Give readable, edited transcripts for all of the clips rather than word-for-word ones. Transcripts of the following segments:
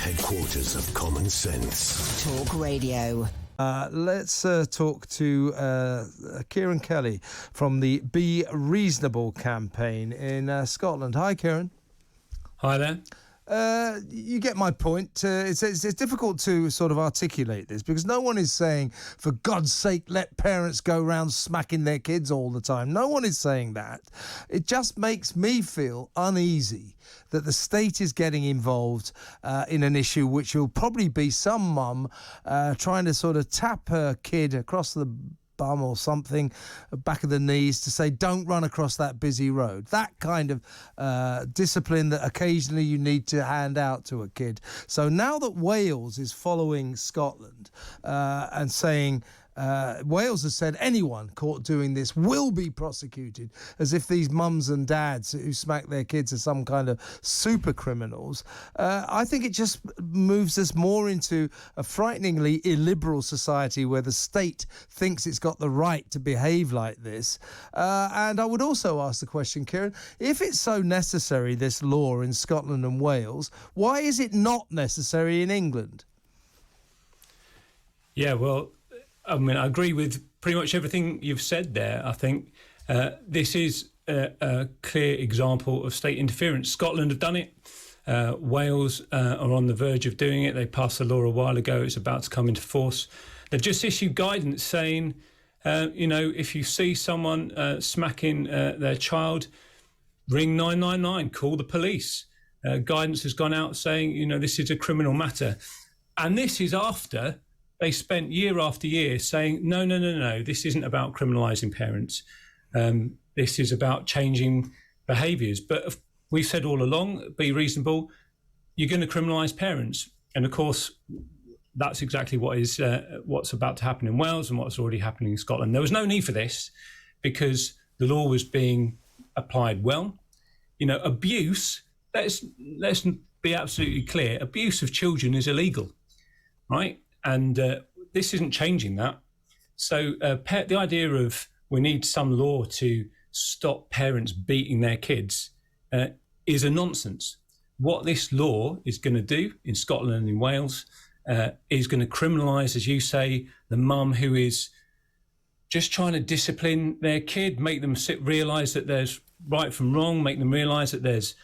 Headquarters of common sense. Talk Radio. Let's talk to Ciaran Kelly from the Be Reasonable campaign in Scotland. Hi, Ciaran. Hi there. You get my point. It's difficult to sort of articulate this because no one is saying, for God's sake, let parents go around smacking their kids all the time. No one is saying that. It just makes me feel uneasy that the state is getting involved in an issue which will probably be some mum trying to sort of tap her kid across the bum or something, back of the knees, to say, don't run across that busy road. That kind of discipline that occasionally you need to hand out to a kid. So now that Wales is following Scotland and saying, Wales has said anyone caught doing this will be prosecuted, as if these mums and dads who smack their kids are some kind of super criminals. I think it just moves us more into a frighteningly illiberal society where the state thinks it's got the right to behave like this. And I would also ask the question, Ciaran, if it's so necessary, this law in Scotland and Wales, why is it not necessary in England? Yeah, well, I mean, I agree with pretty much everything you've said there. I think this is a clear example of state interference. Scotland have done it. Wales are on the verge of doing it. They passed the law a while ago. It's about to come into force. They've just issued guidance saying, if you see someone smacking their child, ring 999, call the police. Guidance has gone out saying, this is a criminal matter. And this is after they spent year after year saying, no, this isn't about criminalising parents. This is about changing behaviours. But we've said all along, be reasonable, you're going to criminalise parents. And of course, that's exactly what's about to happen in Wales and what's already happening in Scotland. There was no need for this because the law was being applied well. Abuse, let's be absolutely clear, abuse of children is illegal, right? And this isn't changing that. So the idea of we need some law to stop parents beating their kids is a nonsense. What this law is going to do in Scotland and in Wales is going to criminalise, as you say, the mum who is just trying to discipline their kid, make them realise that there's right from wrong, make them realise that there's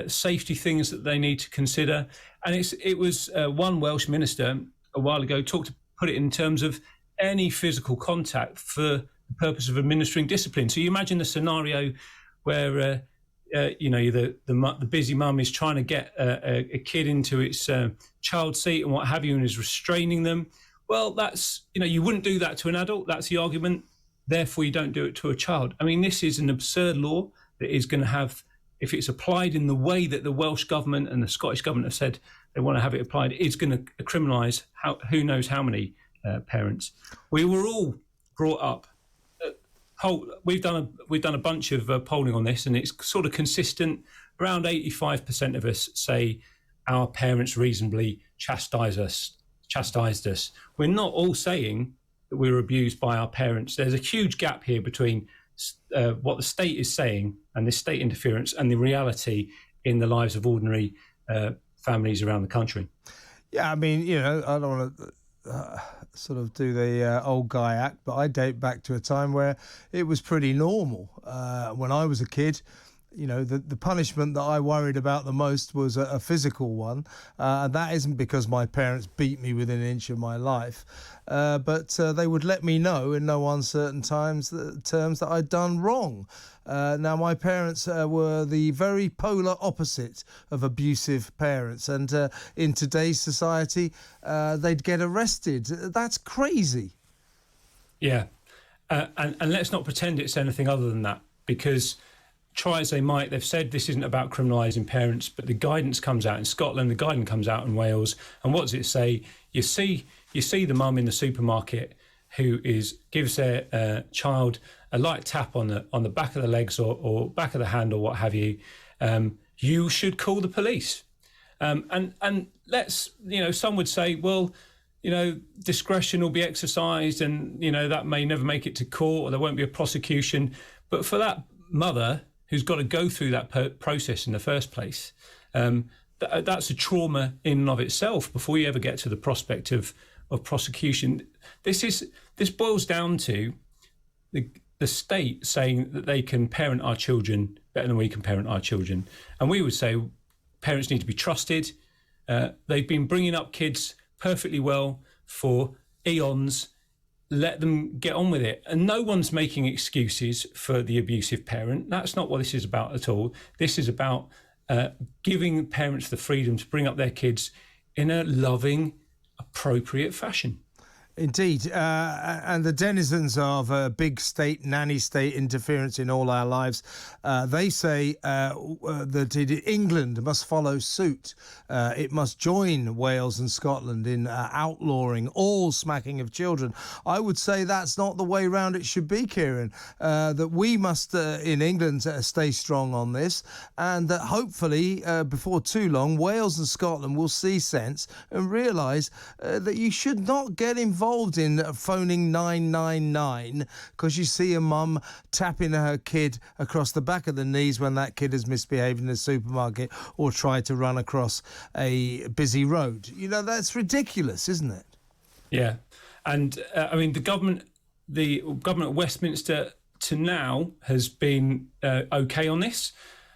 safety things that they need to consider. And it was one Welsh minister a while ago put it in terms of any physical contact for the purpose of administering discipline. So you imagine the scenario where the busy mum is trying to get a kid into its child seat and what have you, and is restraining them. Well, that's you wouldn't do that to an adult. That's the argument. Therefore, you don't do it to a child. I mean, this is an absurd law that is going to have, if it's applied in the way that the Welsh government and the Scottish government have said they want to have it applied, it's going to criminalise who knows how many parents. We were all brought up. We've done a bunch of polling on this, and it's sort of consistent. Around 85% of us say our parents reasonably chastised us. We're not all saying that we were abused by our parents. There's a huge gap here between what the state is saying and this state interference and the reality in the lives of ordinary families around the country. Yeah, I mean, I don't want to sort of do the old guy act, but I date back to a time where it was pretty normal. When I was a kid, the punishment that I worried about the most was a physical one. And that isn't because my parents beat me within an inch of my life, but they would let me know in no uncertain terms that I'd done wrong. Now, my parents were the very polar opposite of abusive parents. And in today's society, they'd get arrested. That's crazy. Yeah. And let's not pretend it's anything other than that, because try as they might, they've said this isn't about criminalising parents, but the guidance comes out in Scotland, the guidance comes out in Wales. And what does it say? You see the mum in the supermarket who gives their child a light tap on the back of the legs or back of the hand or what have you. You should call the police. And let's, some would say, well, discretion will be exercised and, that may never make it to court or there won't be a prosecution. But for that mother who's got to go through that process in the first place, that's a trauma in and of itself before you ever get to the prospect of prosecution. This boils down to the state saying that they can parent our children better than we can parent our children. And we would say parents need to be trusted. They've been bringing up kids perfectly well for eons. Let them get on with it. And no one's making excuses for the abusive parent. That's not what this is about at all. This is about giving parents the freedom to bring up their kids in a loving, appropriate fashion. Indeed, and the denizens of big state, nanny state interference in all our lives, they say that England must follow suit. It must join Wales and Scotland in outlawing all smacking of children. I would say that's not the way round it should be, Ciaran, that we must, in England, stay strong on this, and that hopefully, before too long, Wales and Scotland will see sense and realise that you should not get involved in phoning 999 because you see a mum tapping her kid across the back of the knees when that kid has misbehaved in the supermarket or tried to run across a busy road. You know, that's ridiculous, isn't it? Yeah. And I mean, the government of Westminster to now has been okay on this.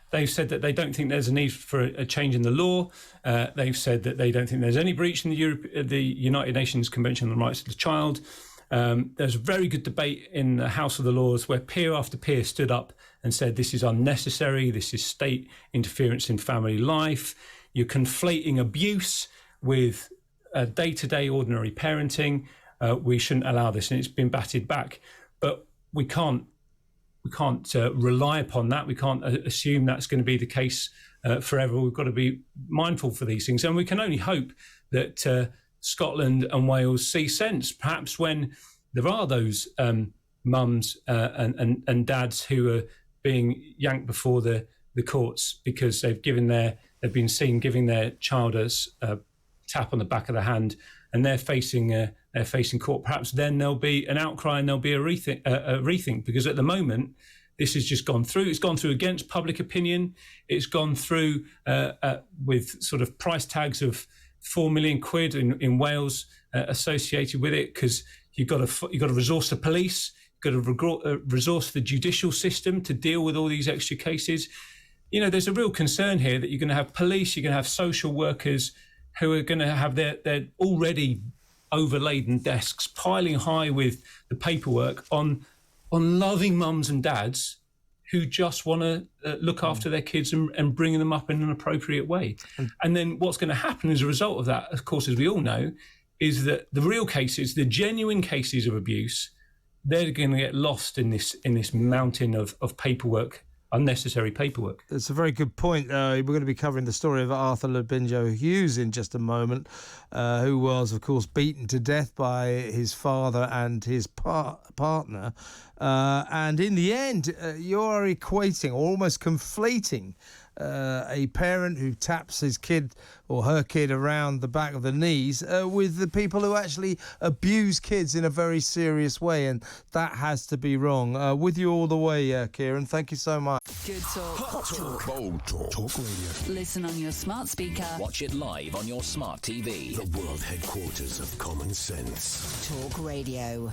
They've said that they don't think there's a need for a change in the law. They've said that they don't think there's any breach in the United Nations Convention on the Rights of the Child. There's a very good debate in the House of the Lords where peer after peer stood up and said this is unnecessary, this is state interference in family life. You're conflating abuse with day-to-day ordinary parenting. We shouldn't allow this, and it's been batted back. But we can't rely upon that. We can't assume that's going to be the case forever. We've got to be mindful for these things. And we can only hope that Scotland and Wales see sense, perhaps when there are those mums and dads who are being yanked before the courts because they've been seen giving their child a tap on the back of the hand, and they're facing court. Perhaps then there'll be an outcry and there'll be a rethink, because at the moment this has just gone through. It's gone through against public opinion. It's gone through with sort of price tags of £4 million in Wales associated with it, because you've got to resource the police, you've got to resource the judicial system to deal with all these extra cases. You know, there's a real concern here that you're going to have police, you're going to have social workers who are going to have their already overladen desks piling high with the paperwork on loving mums and dads who just want to look after their kids and bring them up in an appropriate way. And then what's going to happen as a result of that, of course, as we all know, is that the real cases, the genuine cases of abuse, they're going to get lost in this mountain of paperwork, unnecessary paperwork. It's a very good point. We're going to be covering the story of Arthur Labinjo Hughes in just a moment, who was, of course, beaten to death by his father and his partner. And in the end, you're equating, or almost conflating, a parent who taps his kid or her kid around the back of the knees with the people who actually abuse kids in a very serious way, and that has to be wrong. With you all the way, Ciaran. Thank you so much. Good talk. Hot talk. Bold talk. Talk radio. Listen on your smart speaker. Watch it live on your smart TV. The world headquarters of common sense. Talk Radio.